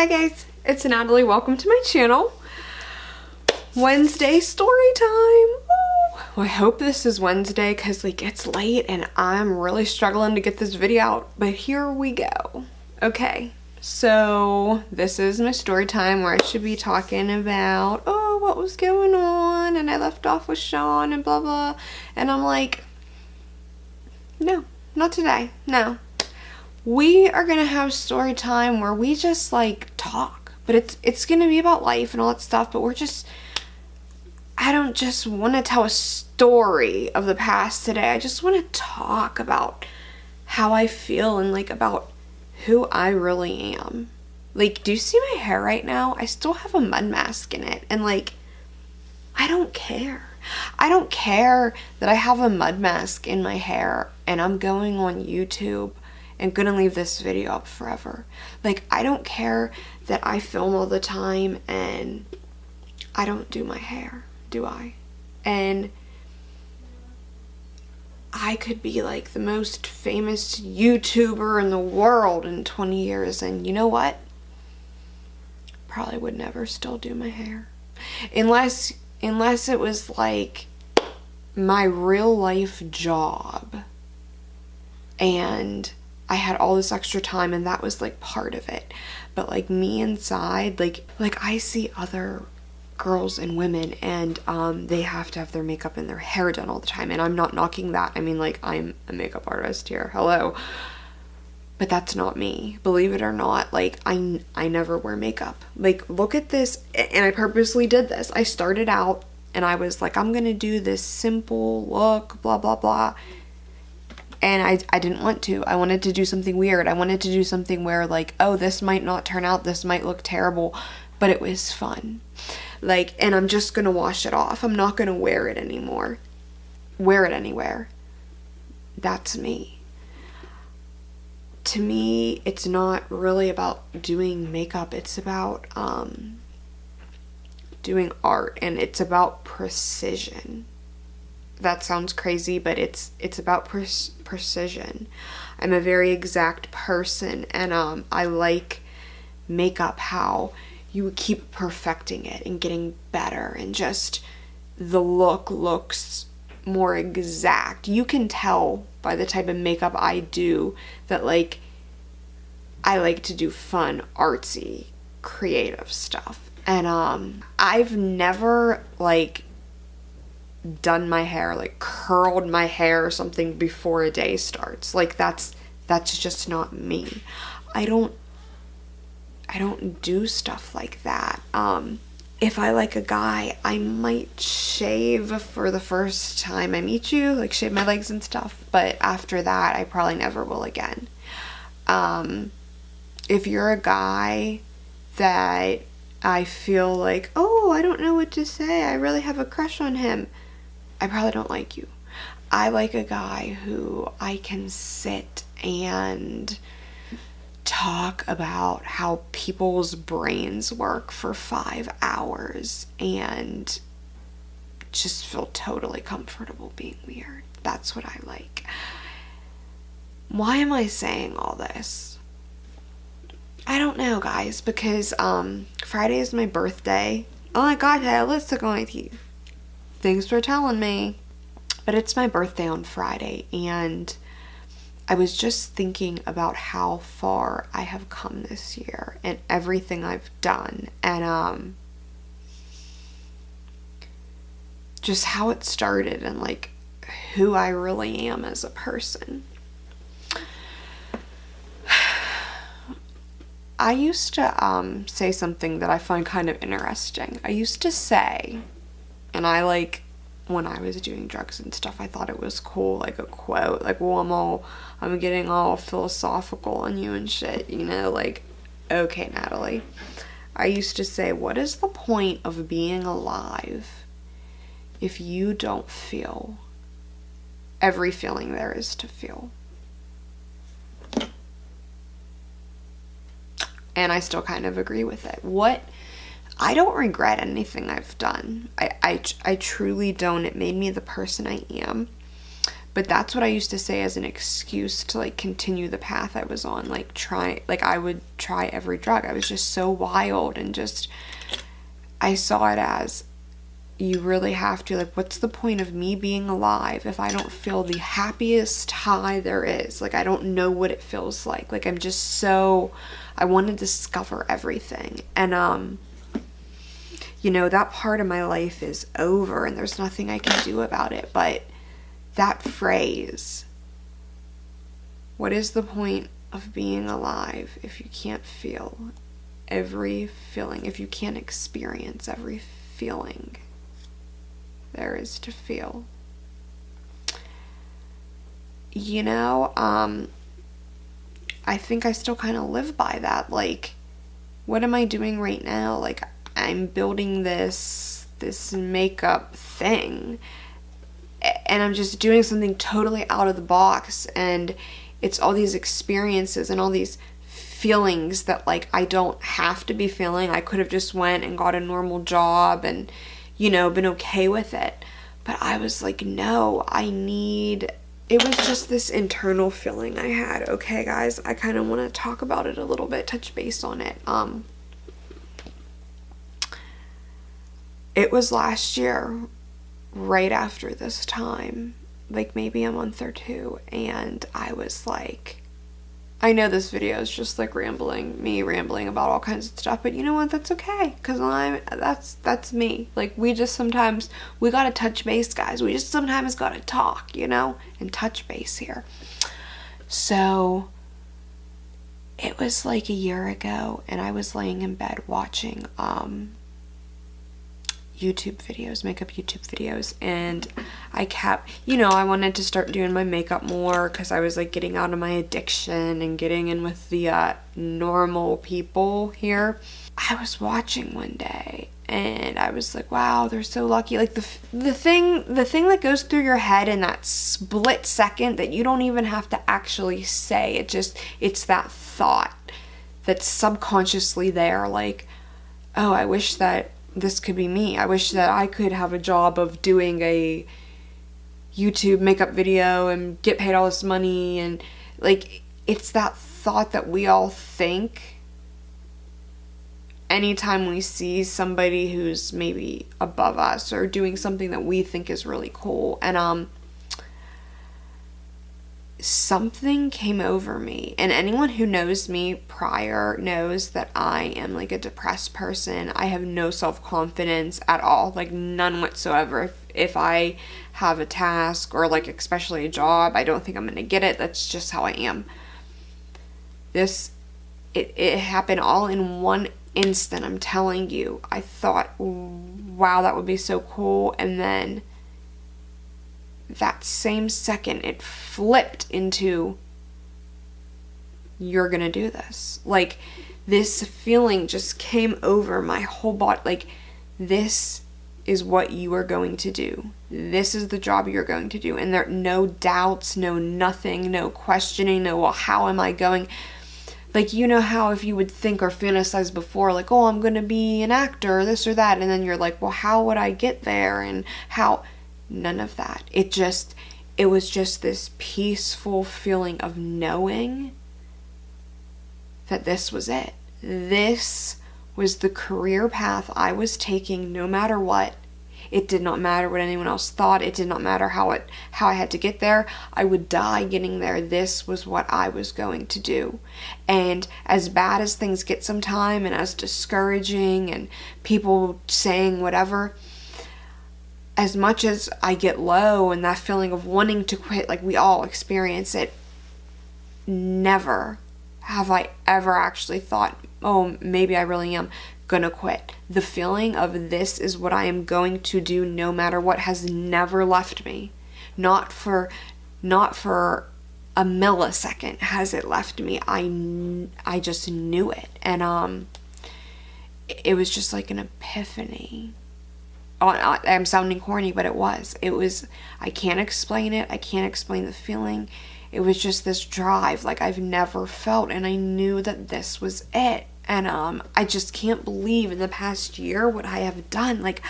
Hi guys, it's Natalie. Welcome to my channel. Wednesday story time. Oh, well, I hope this is Wednesday because it's late and I'm really struggling to get this video out, but here we go. Okay, so this is my story time where I should be talking about, oh, what was going on, and I left off with Sean and blah blah, and I'm like, no, not today, no. We are gonna have story time where we just talk, but it's gonna be about life and all that stuff, but I don't just want to tell a story of the past today. I just want to talk about how I feel and about who I really am. Do you see my hair right now? I still have a mud mask in it, and I don't care. I don't care that I have a mud mask in my hair and I'm going on YouTube and gonna leave this video up forever. I don't care that I film all the time and I don't do my hair, do I? And I could be the most famous YouTuber in the world in 20 years, and you know what? Probably would never still do my hair. Unless it was my real life job and I had all this extra time and that was part of it. But me inside, I see other girls and women and they have to have their makeup and their hair done all the time, and I'm not knocking that. I mean, I'm a makeup artist here, hello. But that's not me. Believe it or not, I never wear makeup. Look at this, and I purposely did this. I started out and I was I'm gonna do this simple look, blah blah blah. And I didn't want to. I wanted to do something weird. I wanted to do something where oh, this might not turn out, this might look terrible, but it was fun. And I'm just gonna wash it off. I'm not gonna wear it anymore. Wear it anywhere. That's me. To me, it's not really about doing makeup. It's about doing art, and it's about precision. That sounds crazy, but it's about precision. I'm a very exact person, and I like makeup, how you keep perfecting it and getting better, and just the look looks more exact. You can tell by the type of makeup I do that I like to do fun, artsy, creative stuff. And I've never done my hair, curled my hair or something before a day starts. That's just not me. I don't do stuff like that. If I like a guy, I might shave for the first time I meet you, shave my legs and stuff, but after that I probably never will again. If you're a guy that I feel oh, I don't know what to say, I really have a crush on him, I probably don't like you. I like a guy who I can sit and talk about how people's brains work for 5 hours and just feel totally comfortable being weird. That's what I like. Why am I saying all this? I don't know, guys, because Friday is my birthday. Oh my god, I have lipstick on my teeth. Thanks for telling me. But it's my birthday on Friday, and I was just thinking about how far I have come this year and everything I've done, and just how it started and who I really am as a person. I used to say something that I find kind of interesting. I used to say, and when I was doing drugs and stuff, I thought it was cool, a quote, well, I'm getting all philosophical on you and shit, okay, Natalie. I used to say, what is the point of being alive if you don't feel every feeling there is to feel? And I still kind of agree with it. I don't regret anything I've done. I truly don't. It made me the person I am. But that's what I used to say as an excuse to like continue the path I was on. Like I would try every drug. I was just so wild, and just, I saw it as, you really have to, like, what's the point of me being alive if I don't feel the happiest high there is? Like, I don't know what it feels like. Like, I'm just so, I want to discover everything. And, you know, that part of my life is over and there's nothing I can do about it. But that phrase, what is the point of being alive if you can't feel every feeling, if you can't experience every feeling there is to feel? You know, I think I still kind of live by that. Like, what am I doing right now? Like, I'm building this makeup thing, and I'm just doing something totally out of the box, and it's all these experiences and all these feelings that, like, I don't have to be feeling. I could have just went and got a normal job and, you know, been okay with it. But I was like, no, it was just this internal feeling I had. Okay, guys, I kind of want to talk about it a little bit, touch base on it. It was last year, right after this time, like maybe a month or two, and I was like, I know this video is just like me rambling about all kinds of stuff, but you know what? That's okay, because that's me. Like, we gotta touch base, guys. We just sometimes gotta talk, you know, and touch base here. So it was like a year ago, and I was laying in bed watching YouTube videos, makeup YouTube videos, and I kept, you know, I wanted to start doing my makeup more because I was like getting out of my addiction and getting in with the normal people here. I was watching one day and I was like, wow, they're so lucky. Like, the thing that goes through your head in that split second that you don't even have to actually say, it's that thought that's subconsciously there, like, oh, I wish that this could be me. I wish that I could have a job of doing a YouTube makeup video and get paid all this money. And like, it's that thought that we all think anytime we see somebody who's maybe above us or doing something that we think is really cool. And something came over me, and anyone who knows me prior knows that I am like a depressed person. I have no self-confidence at all, like none whatsoever. If I have a task or like especially a job, I don't think I'm gonna get it. That's just how I am. It happened all in one instant. I'm telling you. I thought, wow, that would be so cool, and then that same second it flipped into, you're gonna do this. Like, this feeling just came over my whole body. Like, this is what you are going to do. This is the job you're going to do. And there, no doubts, no nothing, no questioning, no, well, how am I going? Like, you know how if you would think or fantasize before, like, oh, I'm gonna be an actor, this or that, and then you're like, well, how would I get there? And how? None of that. It was just this peaceful feeling of knowing that this was it. This was the career path I was taking no matter what. It did not matter what anyone else thought. It did not matter how I had to get there. I would die getting there. This was what I was going to do. And as bad as things get sometime, and as discouraging and people saying whatever, as much as I get low and that feeling of wanting to quit, like we all experience it, never have I ever actually thought, oh, maybe I really am gonna quit. The feeling of this is what I am going to do no matter what has never left me. Not for a millisecond has it left me. I just knew it. And it was just like an epiphany. I'm sounding corny, but it was. I can't explain it. I can't explain the feeling. It was just this drive like I've never felt, and I knew that this was it. And I just can't believe in the past year what I have done. Like,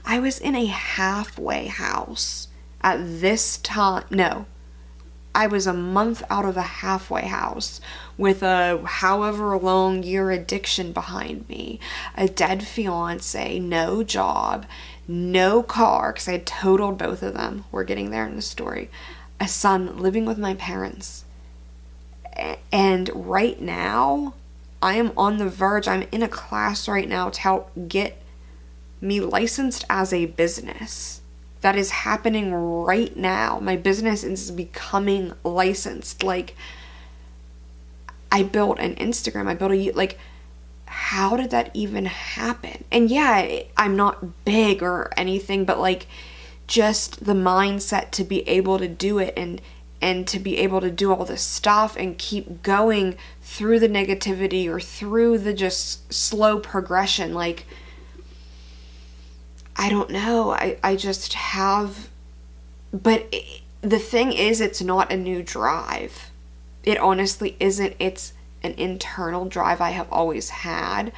I was in a halfway house at this time. No, I was a month out of a halfway house with a however long year addiction behind me, a dead fiance, no job, no car, because I had totaled both of them. We're getting there in the story. A son, living with my parents. And right now, I am on the verge. I'm in a class right now to help get me licensed as a business. That is happening right now. My business is becoming licensed. Like, I built an Instagram. I built like, how did that even happen? And yeah, I'm not big or anything, but like, just the mindset to be able to do it and to be able to do all this stuff and keep going through the negativity or through the just slow progression. Like, I don't know. I just have, but the thing is, it's not a new drive. It honestly isn't. It's an internal drive I have always had.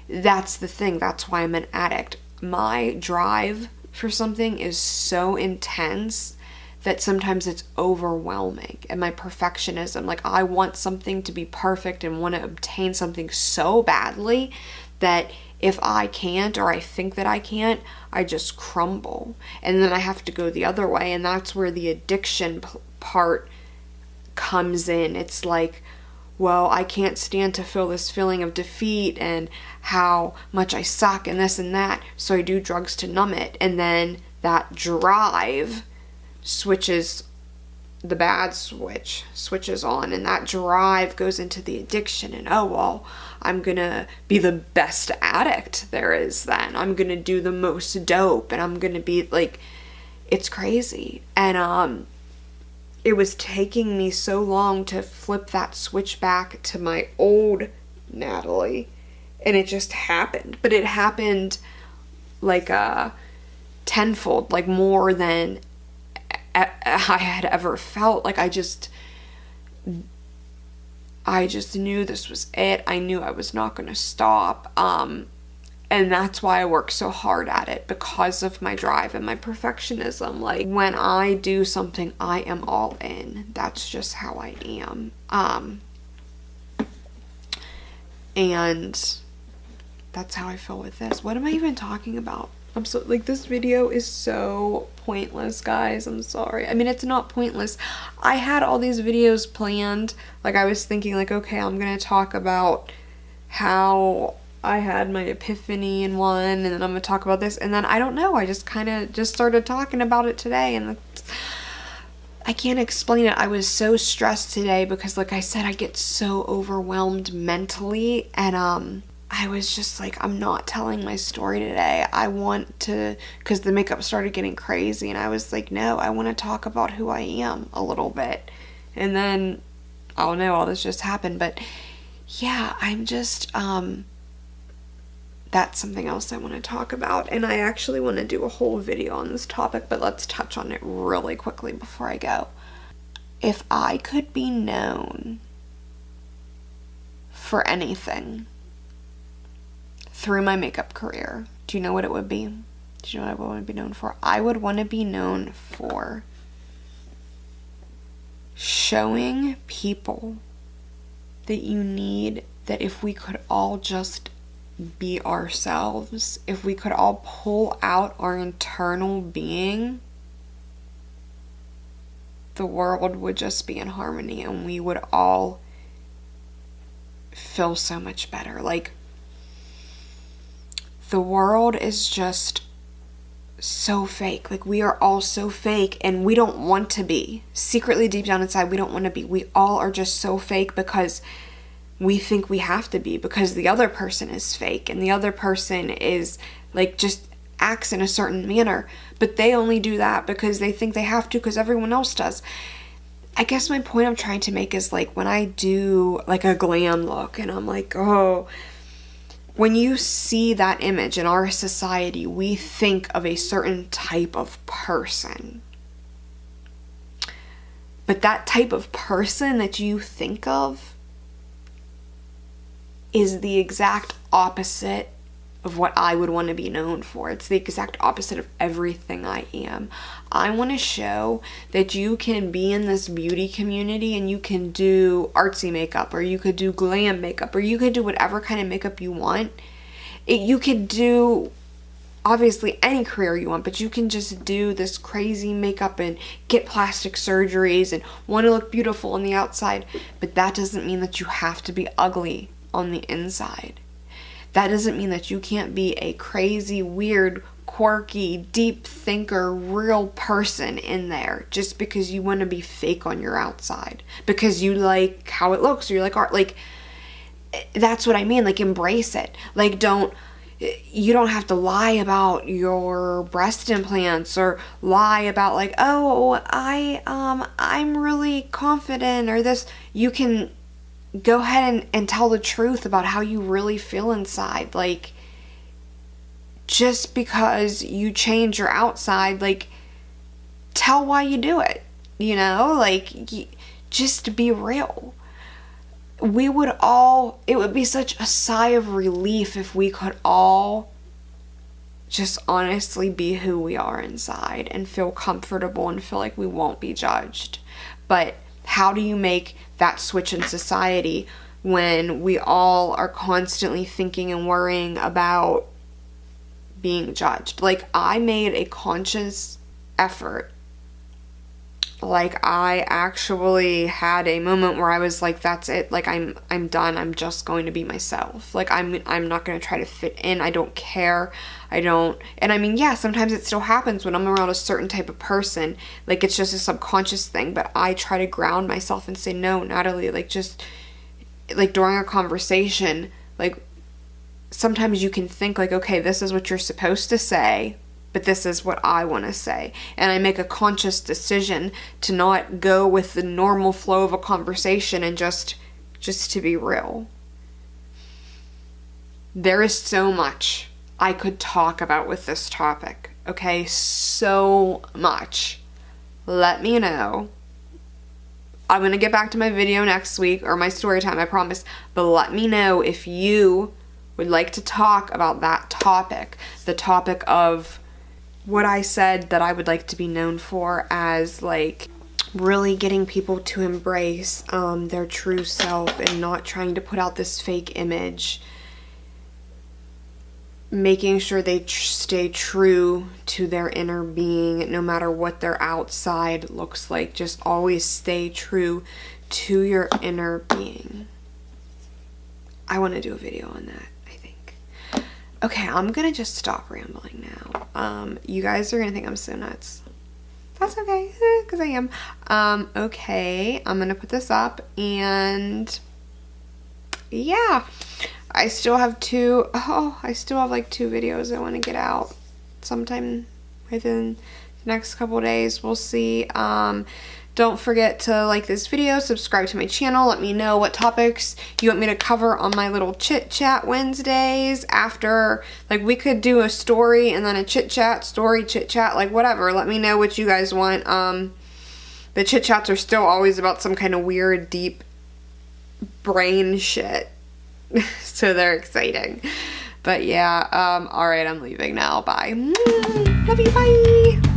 That's the thing. That's why I'm an addict. My drive for something is so intense that sometimes it's overwhelming. And my perfectionism, like, I want something to be perfect and want to obtain something so badly that if I can't, or I think that I can't, I just crumble. And then I have to go the other way. And that's where the addiction part comes in. It's like, well, I can't stand to feel this feeling of defeat and how much I suck and this and that. So I do drugs to numb it. And then that drive switches, the bad switch switches on, and that drive goes into the addiction. And oh, well, I'm gonna be the best addict there is then. I'm gonna do the most dope, and I'm gonna be like, it's crazy. And it was taking me so long to flip that switch back to my old Natalie, and it just happened. But it happened like tenfold, like more than I had ever felt. Like, I just knew this was it. I knew I was not going to stop. And that's why I work so hard at it, because of my drive and my perfectionism. Like, when I do something, I am all in. That's just how I am. And that's how I feel with this. What am I even talking about? I'm so, like, this video is so pointless, guys. I'm sorry. I mean, it's not pointless. I had all these videos planned. Like, I was thinking, like, okay, I'm gonna talk about how I had my epiphany in one, and then I'm gonna talk about this, and then I don't know, I just kind of just started talking about it today, and I can't explain it. I was so stressed today because, like I said, I get so overwhelmed mentally, and I was just like, I'm not telling my story today. I want to, because the makeup started getting crazy, and I was like, no, I want to talk about who I am a little bit. And then, I don't know, all this just happened. But yeah, I'm just, that's something else I want to talk about. And I actually want to do a whole video on this topic, but let's touch on it really quickly before I go. If I could be known for anything through my makeup career, do you know what it would be? Do you know what I would want to be known for? I would want to be known for showing people that you need, that if we could all just be ourselves, if we could all pull out our internal being, the world would just be in harmony, and we would all feel so much better. Like, the world is just so fake. Like, we are all so fake, and we don't want to be. Secretly, deep down inside, we don't want to be. We all are just so fake because we think we have to be, because the other person is fake, and the other person is, like, just acts in a certain manner. But they only do that because they think they have to, because everyone else does. I guess my point I'm trying to make is, like, when I do, like, a glam look, and I'm like, oh, when you see that image in our society, we think of a certain type of person. But that type of person that you think of is the exact opposite of what I would want to be known for. It's the exact opposite of everything I am. I want to show that you can be in this beauty community and you can do artsy makeup, or you could do glam makeup, or you could do whatever kind of makeup you want. You could do obviously any career you want, but you can just do this crazy makeup and get plastic surgeries and want to look beautiful on the outside, but that doesn't mean that you have to be ugly on the inside. That doesn't mean that you can't be a crazy, weird, quirky, deep thinker, real person in there just because you want to be fake on your outside, because you like how it looks, or you like art. Like, that's what I mean. Like, embrace it. Like, you don't have to lie about your breast implants, or lie about like, oh, I'm really confident, or this. You can go ahead and tell the truth about how you really feel inside. Like, just because you change your outside, like, tell why you do it, you know? Like, just be real. It would be such a sigh of relief if we could all just honestly be who we are inside and feel comfortable and feel like we won't be judged. But how do you make that switch in society when we all are constantly thinking and worrying about being judged? Like, I made a conscious effort. Like, I actually had a moment where I was like, that's it. Like, I'm done. I'm just going to be myself. Like, I'm not going to try to fit in. I don't care. And I mean, yeah, sometimes it still happens when I'm around a certain type of person. Like, it's just a subconscious thing, but I try to ground myself and say, no, Natalie, like, just, like, during a conversation, like, sometimes you can think like, okay, this is what you're supposed to say, but this is what I want to say. And I make a conscious decision to not go with the normal flow of a conversation and just to be real. There is so much I could talk about with this topic, okay? So much. Let me know. I'm going to get back to my video next week, or my story time, I promise. But let me know if you would like to talk about that topic. The topic of what I said that I would like to be known for, as like really getting people to embrace their true self and not trying to put out this fake image. Making sure they stay true to their inner being no matter what their outside looks like. Just always stay true to your inner being. I want to do a video on that, I think. Okay, I'm gonna just stop rambling now. You guys are gonna think I'm so nuts. That's okay, because I am. Okay, I'm gonna put this up, and yeah. I still have like 2 videos I want to get out sometime within the next couple days. We'll see. Don't forget to like this video, subscribe to my channel, let me know what topics you want me to cover on my little chit chat Wednesdays. After, like, we could do a story and then a chit chat, story, chit chat, like whatever. Let me know what you guys want. The chit chats are still always about some kind of weird, deep brain shit. So they're exciting. But yeah, alright, I'm leaving now. Bye. Love you, bye.